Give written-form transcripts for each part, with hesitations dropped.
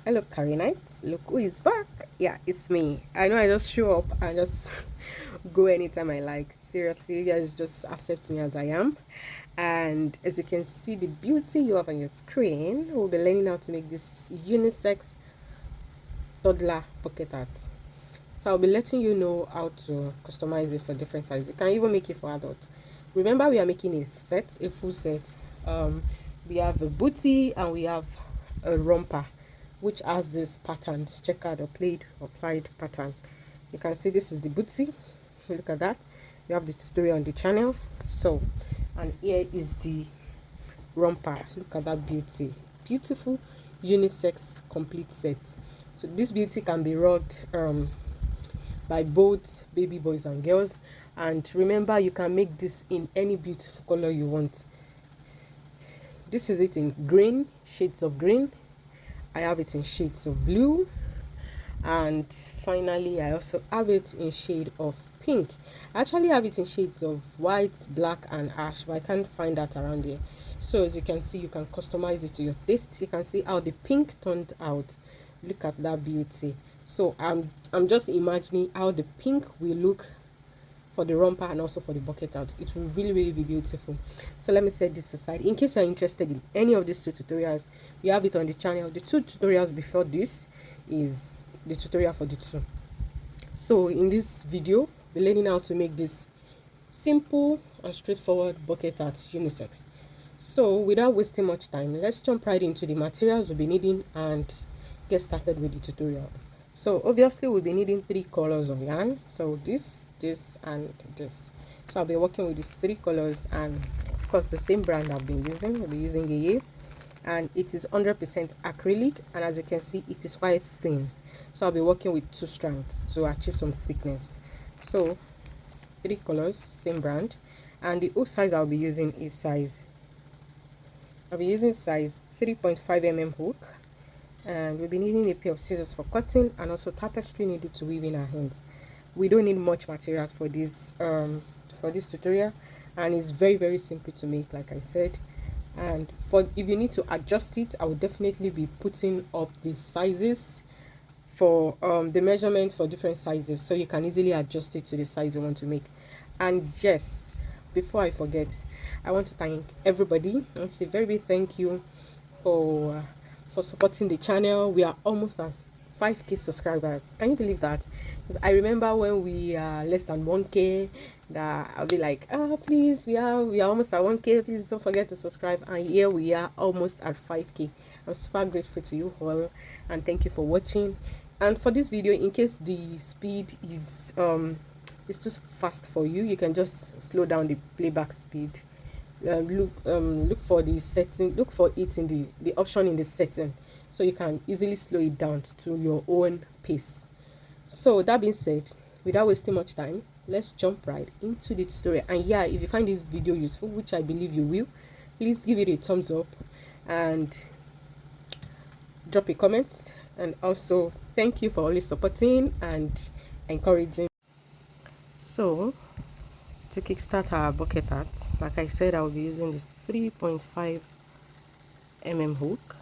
Hello, Carinites. Look who is back. Yeah, it's me. I know I just show up and just go anytime I like. Seriously, you guys just accept me as I am. And as you can see, the beauty you have on your screen, we'll be learning how to make this unisex toddler pocket art. So I'll be letting you know how to customize it for different sizes. You can even make it for adults. Remember, we are making a set, a full set. We have a booty and we have a romper, which has this pattern, this checkered or plaid pattern. You can see this is the booty. Look at that. We have the tutorial on the channel. So, and here is the romper. Look at that beauty. Beautiful unisex complete set. So this beauty can be rocked by both baby boys and girls. And remember, you can make this in any beautiful color you want. This is it in green, shades of green. I have it in shades of blue, and finally I also have it in shade of pink. I actually have it in shades of white, black and ash, but I can't find that around here. So as you can see, you can customize it to your taste. You can see how the pink turned out. Look at that beauty. So I'm just imagining how the pink will look for the romper and also for the bucket out. It will really be beautiful. So let me set this aside. In case you're interested in any of these two tutorials, we have it on the channel. The two tutorials before this is the tutorial for the two. So in this video, we're learning how to make this simple and straightforward bucket art unisex. So without wasting much time, let's jump right into the materials we'll be needing and get started with the tutorial. So obviously we'll be needing 3 colors of yarn. So this and this. So I'll be working with these 3 colors, and of course the same brand I've been using. I'll be using Yeye, and it is 100% acrylic, and as you can see, it is quite thin. So I'll be working with 2 strands to achieve some thickness. So 3 colors, same brand, and the hook size I'll be using is size 3.5 mm hook, and we'll be needing a pair of scissors for cutting and also tapestry needle to weave in our hands. We don't need much materials for this tutorial, and it's very simple to make, like I said. And for if you need to adjust it, I will definitely be putting up the sizes for the measurements for different sizes, so you can easily adjust it to the size you want to make. And yes, before I forget, I want to thank everybody. I want to say very big thank you for supporting the channel. We are almost at 5k subscribers. Can you believe that? Because I remember when we are less than 1k, that I'll be like, please, we are almost at 1k, please don't forget to subscribe. And here we are almost at 5k. I'm super grateful to you all, and thank you for watching. And for this video, in case the speed is too fast for you, you can just slow down the playback speed. Look for the setting, look for it in the option in the setting, so you can easily slow it down to your own pace. So that being said, without wasting much time, let's jump right into the tutorial. And yeah, if you find this video useful, which I believe you will, please give it a thumbs up and drop a comment. And also thank you for always supporting and encouraging. So to kickstart our bucket art, like I said, I will be using this 3.5 mm hook.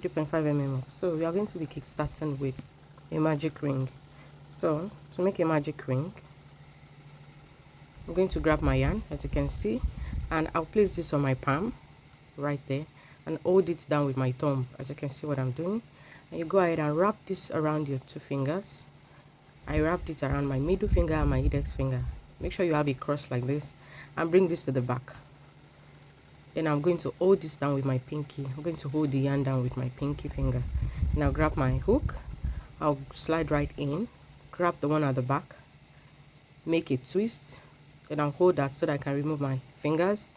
3.5 mm hook. So we are going to be kickstarting with a magic ring. So to make a magic ring, I'm going to grab my yarn, as you can see, and I'll place this on my palm right there and hold it down with my thumb, as you can see what I'm doing. And you go ahead and wrap this around your 2 fingers. I wrapped it around my middle finger and my index finger. Make sure you have a cross like this, and bring this to the back. Then I'm going to hold this down with my pinky. I'm going to hold the yarn down with my pinky finger. Now grab my hook. I'll slide right in, grab the one at the back, make a twist, and I'll hold that so that I can remove my fingers.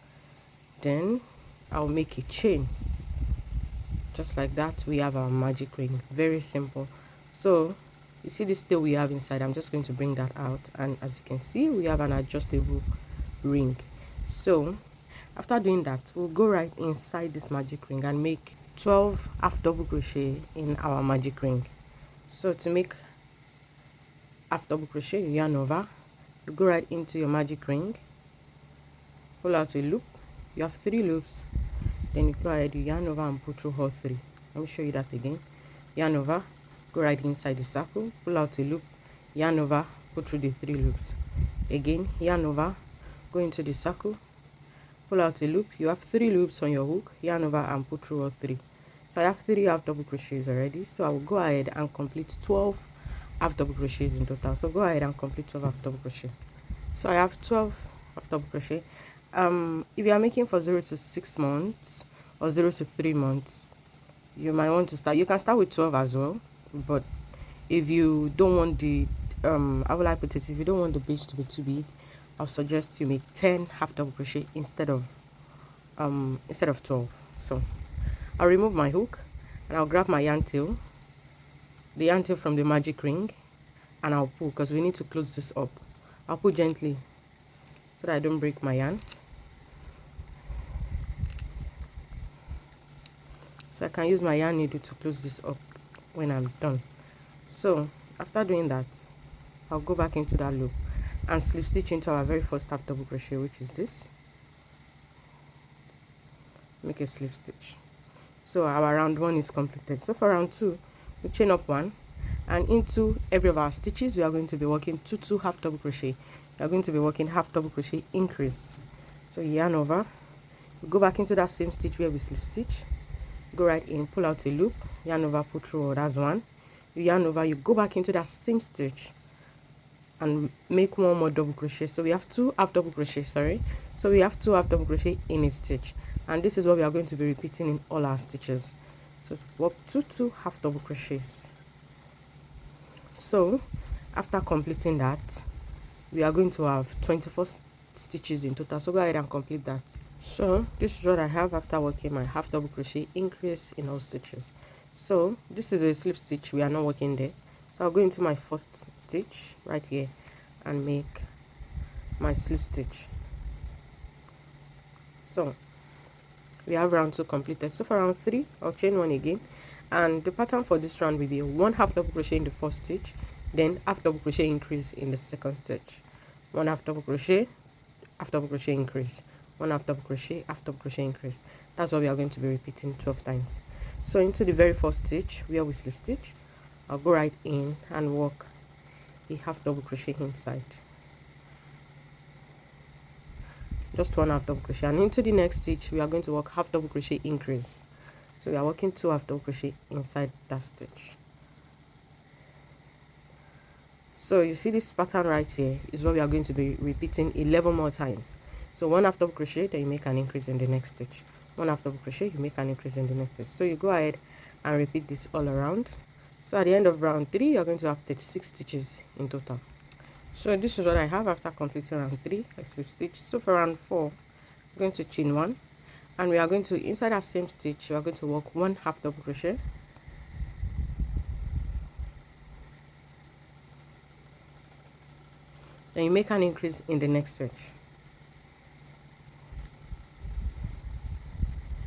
Then I'll make a chain. Just like that, we have our magic ring. Very simple. So you see this tail we have inside, I'm just going to bring that out, and as you can see, we have an adjustable ring. So after doing that, we'll go right inside this magic ring and make 12 half double crochet in our magic ring. So to make half double crochet, you yarn over, you go right into your magic ring, pull out a loop. You have 3 loops, then you go ahead, you yarn over and pull through all 3. Let me show you that again. Yarn over, go right inside the circle, pull out a loop, yarn over, go through the 3 loops. Again, yarn over, go into the circle, pull out a loop. You have 3 loops on your hook, yarn over and put through all 3. So I have 3 half double crochets already, so I will go ahead and complete 12 half double crochets in total. So go ahead and complete 12 half double crochet. So I have 12 half double crochet. If you are making for 0 to 6 months or 0 to 3 months, you might want to start, you can start with 12 as well, but if you don't want the how will I put it, if you don't want the beach to be too big, I'll suggest you make 10 half double crochet instead of 12. So I'll remove my hook and I'll grab my yarn tail, the yarn tail from the magic ring, and I'll pull because we need to close this up. I'll pull gently so that I don't break my yarn. So I can use my yarn needle to close this up when I'm done. So after doing that, I'll go back into that loop and slip stitch into our very first half double crochet, which is this. Make a slip stitch. So our round 1 is completed. So for round 2, we chain up 1, and into every of our stitches we are going to be working 2 half double crochet. We are going to be working half double crochet increase. So yarn over, we go back into that same stitch where we slip stitch, go right in, pull out a loop, yarn over, put through, that's 1. You yarn over, you go back into that same stitch and make 1 more double crochet. So we have 2 half double crochet, so we have 2 half double crochet in a stitch, and this is what we are going to be repeating in all our stitches. So work 2 half double crochets. So after completing that, we are going to have 24 stitches in total. So go ahead and complete that. So this is what I have after working my half double crochet increase in all stitches. So this is a slip stitch, we are not working there. So I'll go into my first stitch right here and make my slip stitch. So we have round 2 completed. So for round 3, I'll chain 1 again, and the pattern for this round will be 1 half double crochet in the first stitch, then half double crochet increase in the second stitch, 1 half double crochet increase, 1 half double crochet increase. That's what we are going to be repeating 12 times. So into the very first stitch where we slip stitch, I'll go right in and work a half double crochet inside, just 1 half double crochet, and into the next stitch we are going to work half double crochet increase. So we are working 2 half double crochet inside that stitch. So you see this pattern right here is what we are going to be repeating 11 more times. So 1 half double crochet, then you make an increase in the next stitch, 1 half double crochet, you make an increase in the next stitch. So you go ahead and repeat this all around. So at the end of round 3, you're going to have 36 stitches in total. So this is what I have after completing round 3. I slip stitch. So for round 4, I'm going to chain 1, and we are going to, inside that same stitch, we are going to work 1 half double crochet, then you make an increase in the next stitch.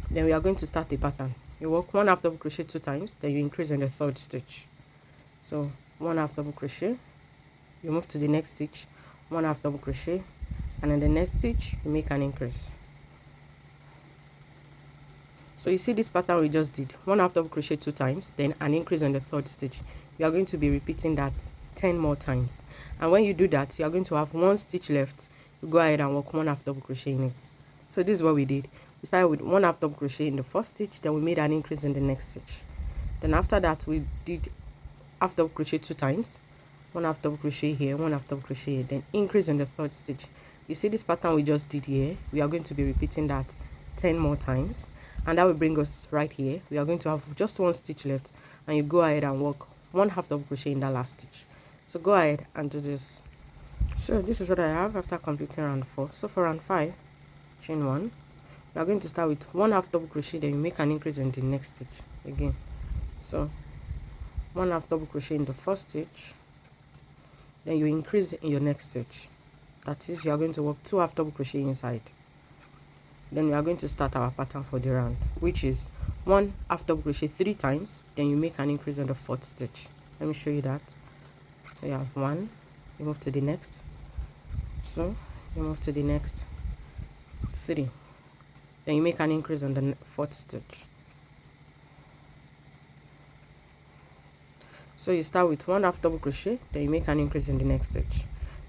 Then we are going to start the pattern. You work 1 half double crochet 2 times, then you increase in the third stitch. So 1 half double crochet, you move to the next stitch, 1 half double crochet, and in the next stitch you make an increase. So you see this pattern we just did, 1 half double crochet 2 times, then an increase in the third stitch. You are going to be repeating that 10 more times, and when you do that, you are going to have 1 stitch left. You go ahead and work 1 half double crochet in it. So this is what we did. We started with 1 half double crochet in the first stitch, then we made an increase in the next stitch. Then after that we did half double crochet 2 times, 1 half double crochet here, 1 half double crochet here, then increase in the third stitch. You see this pattern we just did here, we are going to be repeating that 10 more times, and that will bring us right here. We are going to have just 1 stitch left, and you go ahead and work 1 half double crochet in that last stitch. So go ahead and do this. So this is what I have after completing round 4. So for round 5, chain 1, we are going to start with 1 half double crochet, then you make an increase in the next stitch again. So 1 half double crochet in the first stitch, then you increase in your next stitch. That is, you are going to work 2 half double crochet inside. Then we are going to start our pattern for the round, which is 1 half double crochet 3 times, then you make an increase in the 4th stitch. Let me show you that. So you have 1, you move to the next, 2, you move to the next, 3, then you make an increase on the 4th stitch. So you start with 1/2 double crochet, then you make an increase in the next stitch.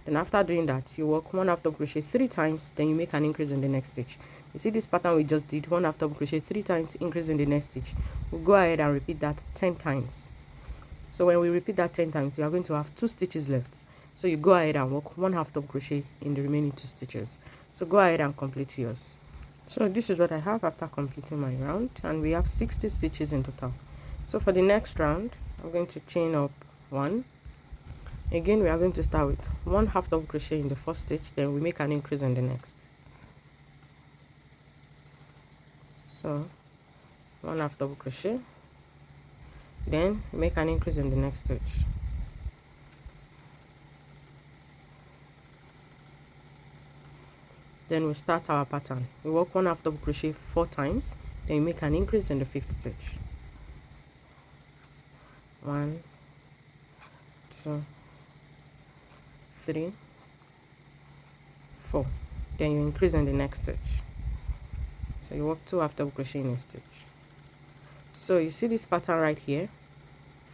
Then after doing that, you work 1/2 double crochet 3 times, then you make an increase in the next stitch. You see this pattern we just did, 1/2 double crochet 3 times, increase in the next stitch. We'll go ahead and repeat that 10 times. So when we repeat that 10 times, you are going to have 2 stitches left. So you go ahead and work 1/2 double crochet in the remaining 2 stitches. So go ahead and complete yours. So this is what I have after completing my round, and we have 60 stitches in total. So for the next round, I'm going to chain up 1. Again, we are going to start with 1/2 double crochet in the first stitch, then we make an increase in the next. So 1/2 double crochet, then make an increase in the next stitch. Then we start our pattern. We work 1/2 double crochet 4 times, then you make an increase in the 5th stitch. 1, 2, 3, 4. Then you increase in the next stitch. So you work 2 half double crochet in a stitch. So you see this pattern right here,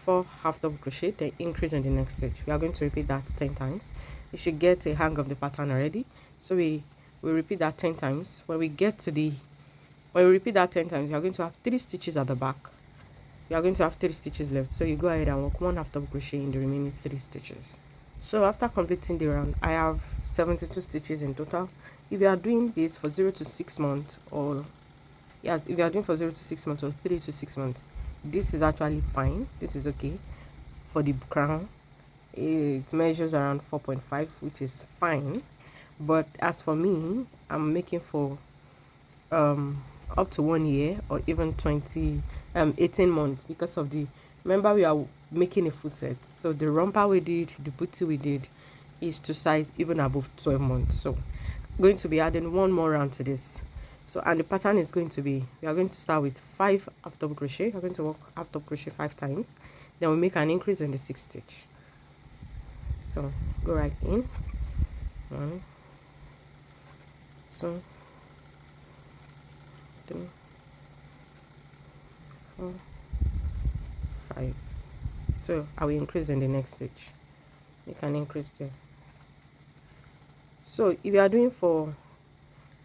4 half double crochet, then increase in the next stitch. We are going to repeat that 10 times. You should get a hang of the pattern already. So we repeat that 10 times. When we repeat that 10 times, you are going to have 3 stitches at the back. You are going to have 3 stitches left. So you go ahead and work 1/2 double crochet in the remaining 3 stitches. So after completing the round, I have 72 stitches in total. If you are doing this for 0 to 6 months, or if you are doing for 0 to 6 months or 3 to 6 months, this is actually fine. This is okay. For the crown, it measures around 4.5, which is fine. But as for me, I'm making for up to 1 year or even 18 months, because of the, remember, we are making a full set. So the romper we did, the booty we did, is to size even above 12 months. So I'm going to be adding 1 more round to this. So, and the pattern is going to be, we are going to start with 5 half double crochet. We're going to work half double crochet 5 times, then we make an increase in the 6th stitch. So go right in, 1, 2, 3, 4, 5. So I will increase in the next stitch. Make an increase there. So if you are doing for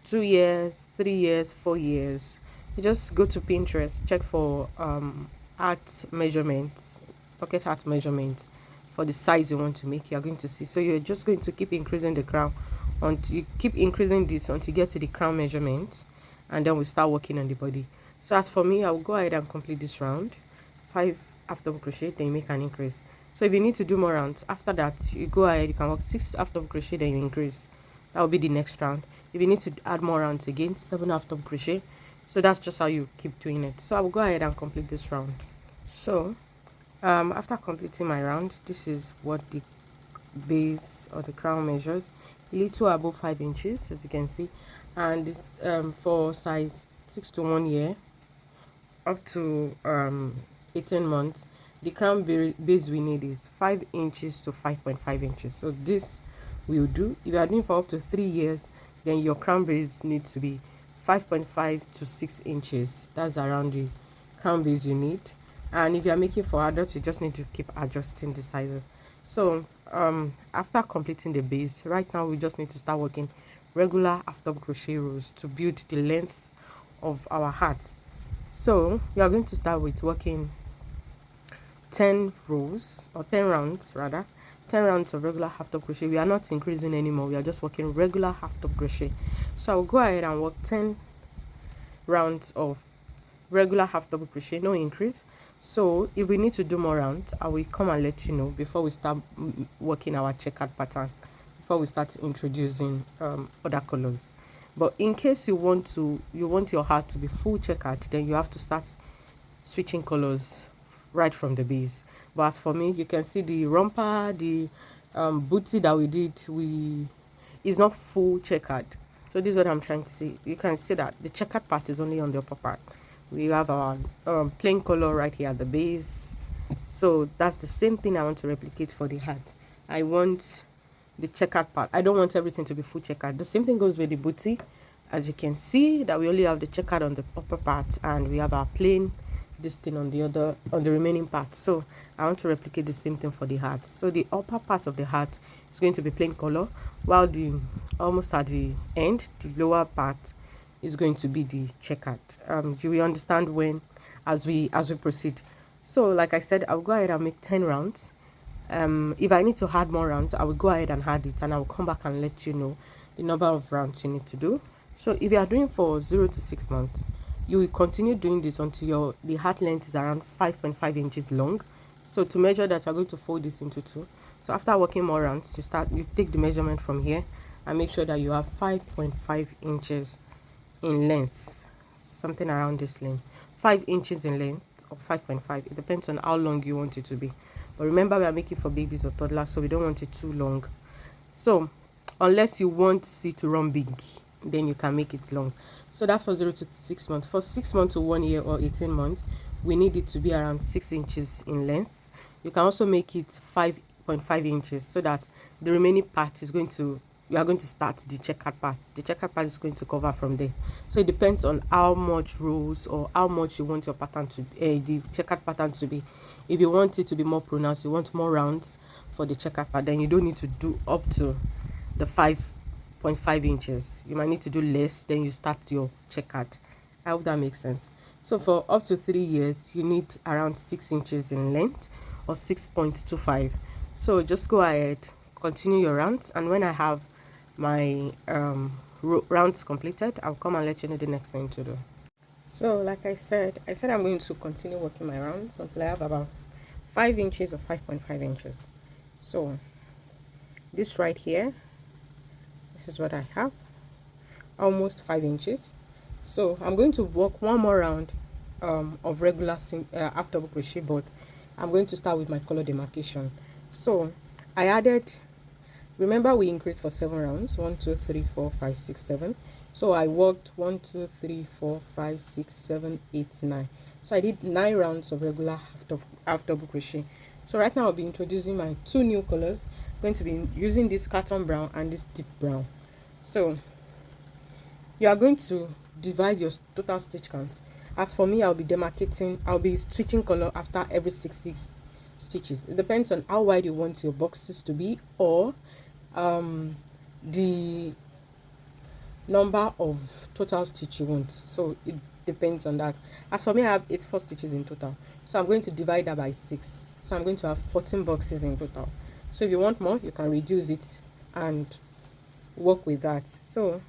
2 years, 3 years, 4 years, you just go to Pinterest, check for art measurements, pocket art measurements for the size you want to make. You are going to see. So you're just going to keep increasing the crown until you keep increasing this until you get to the crown measurement, and then we start working on the body. So as for me, I will go ahead and complete this round, 5 half double crochet, then you make an increase. So if you need to do more rounds after that, you go ahead, you can work 6 half double crochet, then you increase. That will be the next round. If you need to add more rounds again, 7 half double crochet. So that's just how you keep doing it. So I will go ahead and complete this round. So after completing my round, this is what the base or the crown measures, a little above 5 inches, as you can see, and this for size 6 to 1 year up to 18 months. The crown base we need is 5 inches to 5.5 inches. So this will do. If you are doing for up to 3 years, then your crown base needs to be 5.5 to 6 inches. That's around the crown base you need. And if you are making for adults, you just need to keep adjusting the sizes. So after completing the base, right now we just need to start working regular half double crochet rows to build the length of our hat. So we are going to start with working 10 rows, or 10 rounds rather, 10 rounds of regular half double crochet. We are not increasing anymore, we are just working regular half double crochet. So I will go ahead and work 10 rounds of regular half double crochet, no increase. So if we need to do more rounds, I will come and let you know before we start working our checkered pattern, before we start introducing other colors. But in case you want your hat to be full checkered, then you have to start switching colors right from the base. But as for me, you can see the romper, the booty that we did, is not full checkered. So this is what I'm trying to say. You can see that the checkered part is only on the upper part. We have our plain color right here at the base. So that's the same thing I want to replicate for the hat. I want the checkered part. I don't want everything to be full checkered. The same thing goes with the booty. As you can see that we only have the checkered on the upper part, and we have our plain this thing on the remaining part. So I want to replicate the same thing for the heart. So the upper part of the heart is going to be plain color, while the almost at the end, the lower part is going to be the checkered. You will understand when as we proceed. So like I said, I'll go ahead and make 10 rounds. If I need to add more rounds, I will go ahead and add it, and I will come back and let you know the number of rounds you need to do. So if you are doing for 0 to 6 months, you will continue doing this until the heart length is around 5.5 inches long. So to measure that, you're going to fold this into 2. So after working more rounds, you take the measurement from here and make sure that you have 5.5 inches in length, something around this length, 5 inches in length or 5.5. It depends on how long you want it to be, but remember, we are making for babies or toddlers, so we don't want it too long. So unless you want it to run big, then you can make it long. So that's for 0 to 6 months. For 6 months to 1 year or 18 months, we need it to be around 6 inches in length. You can also make it 5.5 inches, so that the remaining part is going to, you are going to start the checkered part. The checkered part is going to cover from there. So it depends on how much rows or how much you want your pattern to the checkered pattern to be. If you want it to be more pronounced, you want more rounds for the checkered part, then you don't need to do up to the 5.5 inches. You might need to do less, then you start your checkered. I hope that makes sense. So for up to 3 years, you need around 6 inches in length or 6.25. So just go ahead, continue your rounds, and when I have my rounds completed, I'll come and let you know the next thing to do. So like I said I'm going to continue working my rounds until I have about 5 inches or 5.5 inches. So this right here, this is what I have, almost 5 inches. So I'm going to work one more round of regular half double crochet, but I'm going to start with my color demarcation. So I added, remember we increased for 7 rounds, 1 2 3 4 5 6 7. So I worked 1 2 3 4 5 6 7 8 9. So I did 9 rounds of regular half double crochet. So right now I'll be introducing my 2 new colors. I'm going to be using this carton brown and this deep brown. So you are going to divide your total stitch count. As for me, I'll be switching color after every 6 stitches. It depends on how wide you want your boxes to be, or the number of total stitch you want. So it depends on that. As for me, I have 84 stitches in total, so I'm going to divide that by 6. So I'm going to have 14 boxes in total. So if you want more, you can reduce it and work with that. So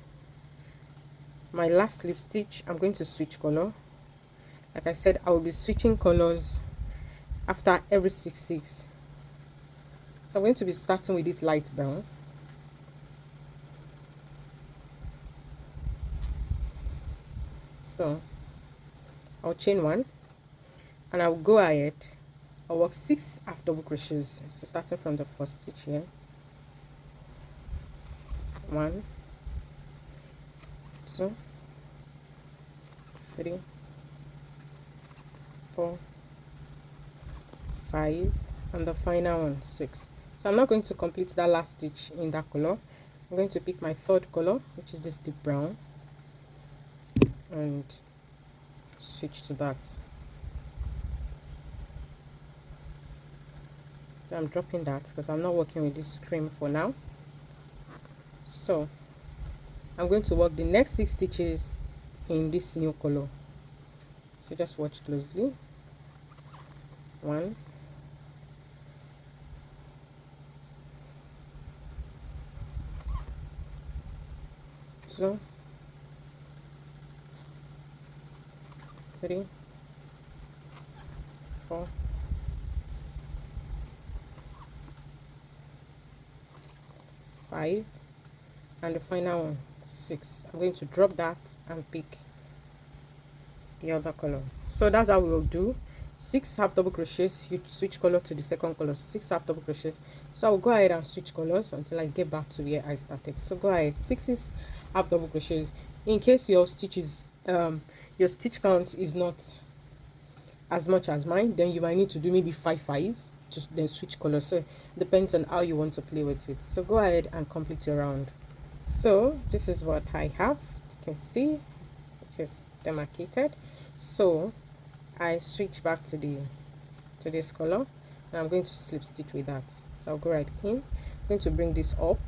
my last slip stitch, I'm going to switch color. Like I said, I will be switching colors after every 6 So I'm going to be starting with this light brown. So I'll chain 1 and I'll go ahead, I'll work 6 half double crochets. So starting from the first stitch here, 1 2 3 4 5, and the final one 6. So I'm not going to complete that last stitch in that color. I'm going to pick my third color, which is this deep brown, and switch to that. So I'm dropping that because I'm not working with this cream for now. So I'm going to work the next 6 stitches in this new color. So just watch closely. 1 2 3 4 5, and the final one 6. I'm going to drop that and pick the other color. So that's how we'll do 6 half double crochets. You switch color to the second color, 6 half double crochets. So I'll go ahead and switch colors until I get back to where I started. So go ahead, 6 half double crochets. In case your stitches your stitch count is not as much as mine, then you might need to do maybe 5 to then switch color. So it depends on how you want to play with it. So go ahead and complete your round. So this is what I have. You can see it is demarcated. So I switch back to this color, and I'm going to slip stitch with that. So I'll go right in. I'm going to bring this up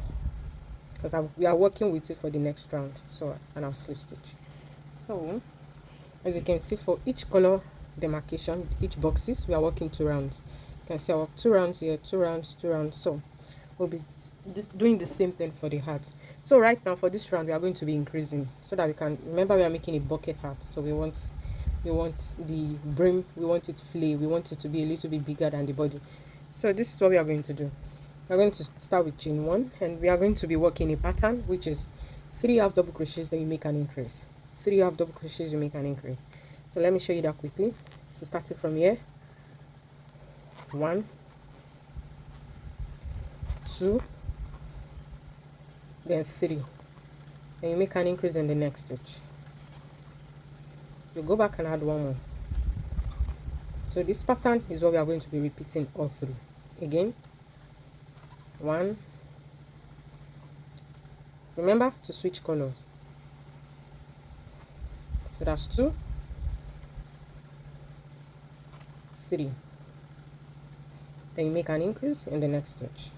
because we are working with it for the next round. So, and I'll slip stitch. So as you can see, for each color demarcation, each boxes, we are working 2 rounds. You can see I work 2 rounds here, 2 rounds, 2 rounds. So we'll be doing the same thing for the heart. So right now for this round, we are going to be increasing so that we can remember we are making a bucket heart. So we want the brim, we want it flay, we want it to be a little bit bigger than the body. So this is what we are going to do. We're going to start with chain 1, and we are going to be working a pattern which is 3 half double crochets, then you make an increase. 3 half double crochets, you make an increase. So let me show you that quickly. So starting from here, 1, 2, then 3, then you make an increase in the next stitch. You go back and add 1 more. So this pattern is what we are going to be repeating all through. Again, 1, remember to switch colors. So that's 2, 3, then you make an increase in the next stitch,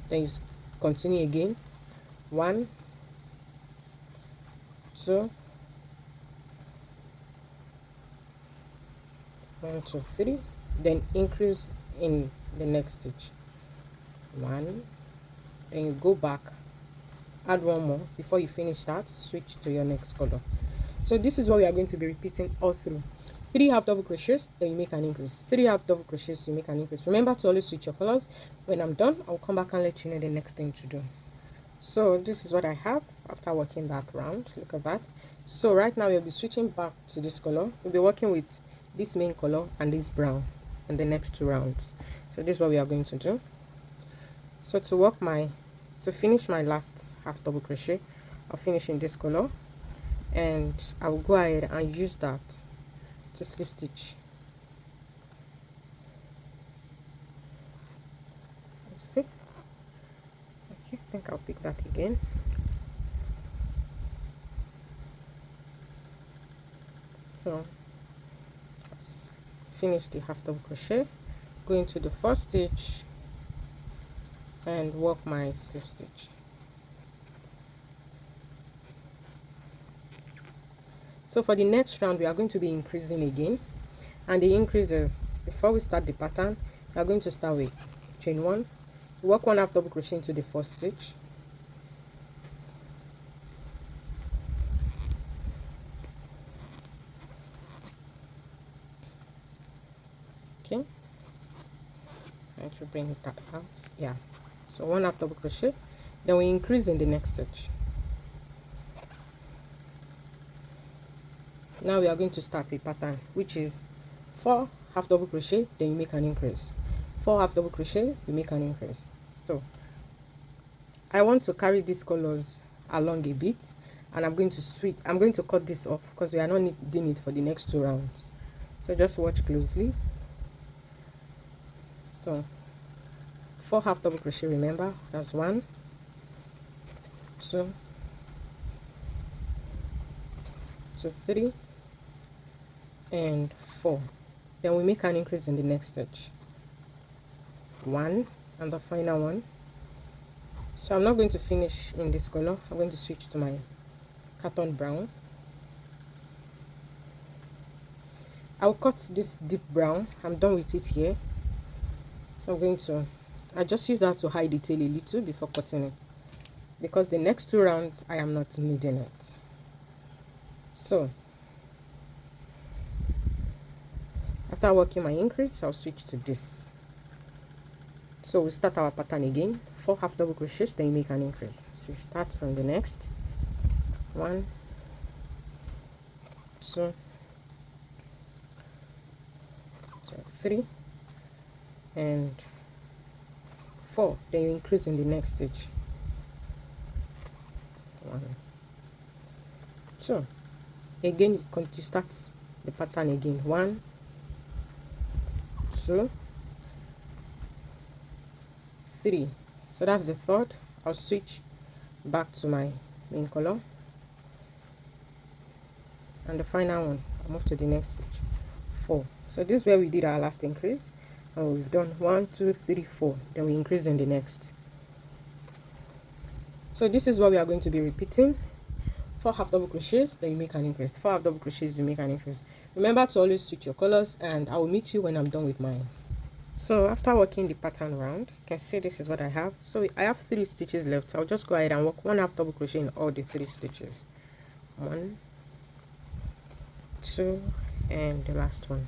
then you continue again, 1, 2, 1, 2, 3, then increase in the next stitch, 1, then you go back, add 1 more. Before you finish that, switch to your next color. So this is what we are going to be repeating all through. 3 half double crochets, then you make an increase. 3 half double crochets, you make an increase. Remember to always switch your colors. When I'm done, I'll come back and let you know the next thing to do. So this is what I have after working that round. Look at that. So right now we'll be switching back to this color. We'll be working with this main color and this brown in the next 2 rounds. So this is what we are going to do. So to finish my last half double crochet, I'll finish in this color, and I will go ahead and use that to slip stitch. Let's see. Okay, I think I'll pick that again. So finish the half double crochet, go into the first stitch and work my slip stitch. So for the next round, we are going to be increasing again, and the increases, before we start the pattern, we are going to start with chain 1, work 1 half double crochet into the first stitch, okay, and to bring that out, yeah, so 1 half double crochet, then we increase in the next stitch. Now we are going to start a pattern which is 4 half double crochet, then you make an increase, 4 half double crochet, you make an increase. So I want to carry these colors along a bit, and I'm going to cut this off because we are not needing it for the next 2 rounds. So just watch closely. So 4 half double crochet, remember, that's 1, 2, 3, and 4. Then we make an increase in the next stitch, 1, and the final one. So I'm not going to finish in this color. I'm going to switch to my cotton brown. I'll cut this deep brown. I'm done with it here, so I'm going to just use that to hide the tail a little before cutting it, because the next 2 rounds I am not needing it. So after working my increase, I'll switch to this. So we start our pattern again, 4 half double crochets, then you make an increase. So you start from the next 1, 2, 3, and 4. Then you increase in the next stitch, 1, 2. Again, you start the pattern again, 1, 2, 3. So that's the third. I'll switch back to my main color and the final one, I'll move to the next stitch, 4. So this is where we did our last increase, and we've done 1 2 3 4, then we increase in the next. So this is what we are going to be repeating. 4 half double crochets, then you make an increase. 4 half double crochets, you make an increase. Remember to always switch your colors, and I will meet you when I'm done with mine. So after working the pattern round, you can see this is what I have. So I have 3 stitches left. I'll just go ahead and work 1 half double crochet in all the 3 stitches. 1 2 and the last one.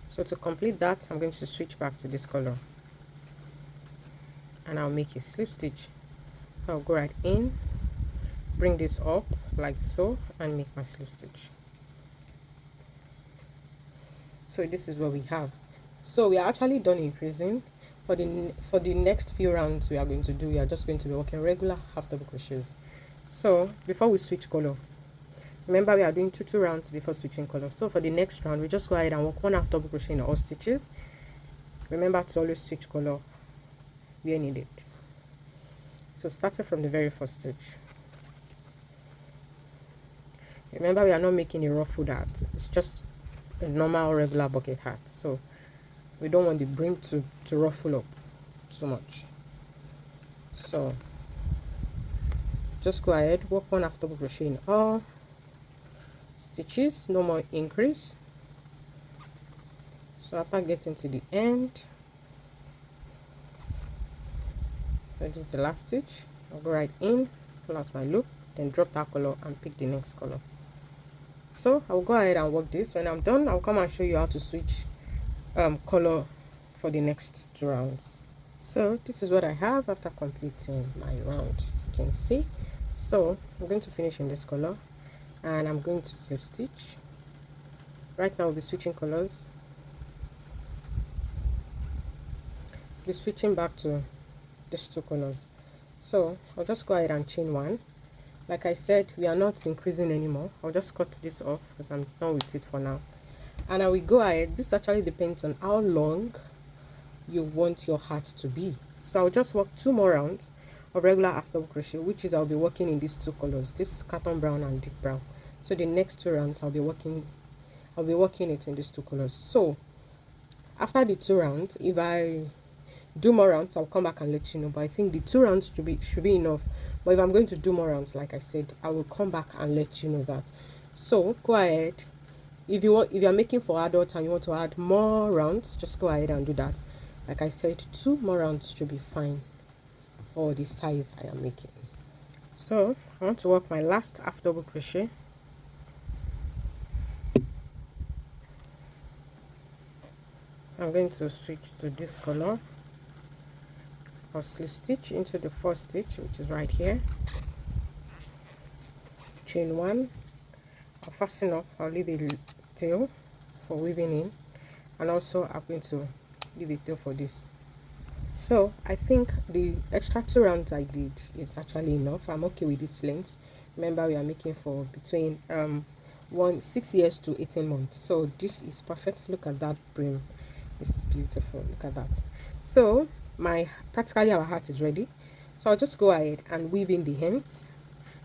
So to complete that, I'm going to switch back to this color, and I'll make a slip stitch. So I'll go right in, bring this up like so, and make my slip stitch. So this is what we have. So we are actually done increasing. For the next few rounds we are going to do, we are just going to be working regular half double crochets. So before we switch color, remember we are doing two rounds before switching color. So for the next round, we just go ahead and work 1 half double crochet in all stitches. Remember to always switch color where needed. So starting from the very first stitch, remember we are not making a ruffled hat, it's just a normal regular bucket hat. So we don't want the brim to ruffle up so much. So just go ahead, work 1 half double crochet in all stitches, no more increase. So after getting to the end, so this is the last stitch, I'll go right in, pull out my loop, then drop that color and pick the next color. So I'll go ahead and work this. When I'm done, I'll come and show you how to switch color for the next 2 rounds. So this is what I have after completing my round, as you can see. So I'm going to finish in this color, and I'm going to slip stitch. Right now we'll be switching colors. We'll be switching back to these 2 colors. So I'll just go ahead and chain 1. Like I said, we are not increasing anymore. I'll just cut this off because I'm done with it for now. And I will go ahead. This actually depends on how long you want your hat to be. So I'll just work 2 more rounds of regular half double crochet, which is I'll be working in these 2 colors, this carton brown and deep brown. So the next 2 rounds I'll be working it in these 2 colors. So after the 2 rounds, if I do more rounds, I'll come back and let you know. But I think the 2 rounds should be enough. But if I'm going to do more rounds, like I said, I will come back and let you know that. So go ahead. If you're making for adults and you want to add more rounds, just go ahead and do that. Like I said, 2 more rounds should be fine for the size I am making. So I want to work my last half double crochet. So I'm going to switch to this color. I'll slip stitch into the first stitch, which is right here. Chain 1. I'll fasten up. I'll leave a tail for weaving in, and also I'm going to leave a tail for this. So I think the extra 2 rounds I did is actually enough. I'm okay with this length. Remember we are making for between 6 years to 18 months. So this is perfect. Look at that brim. This is beautiful. Look at that. So practically our hat is ready. So I'll just go ahead and weave in the ends.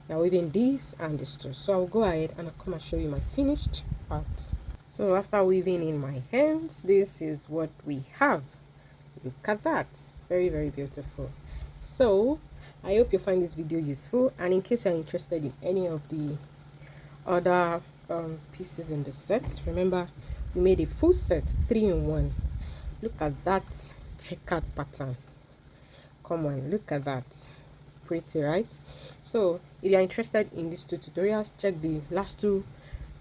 Now weaving these and this too. So I'll go ahead and I'll come and show you my finished part. So after weaving in my hands, this is what we have. Look at that. Very, very beautiful. So I hope you find this video useful, and in case you're interested in any of the other pieces in the set, remember we made a full set 3-in-1. Look at that checkered pattern. Come on, look at that. Pretty, right? So if you're interested in these 2 tutorials, check the last 2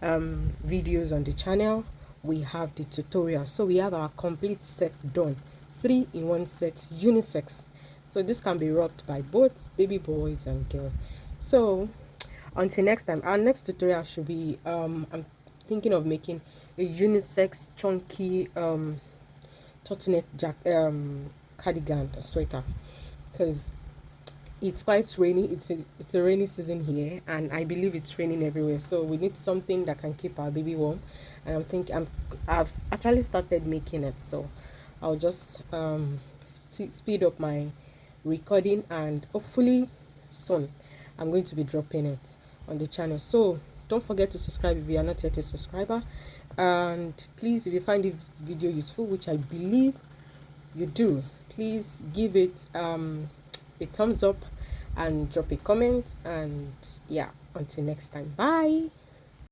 videos on the channel. We have the tutorial. So we have our complete set done, 3-in-1 set, unisex. So this can be rocked by both baby boys and girls. So until next time, our next tutorial should be I'm thinking of making a unisex chunky turtleneck cardigan sweater, because it's quite rainy. It's a rainy season here, and I believe it's raining everywhere, so we need something that can keep our baby warm. And I'm thinking I've actually started making it, so I'll just speed up my recording, and hopefully soon I'm going to be dropping it on the channel. So don't forget to subscribe if you are not yet a subscriber. And please, if you find this video useful, which I believe you do, please give it a thumbs up and drop a comment. And yeah, until next time, bye.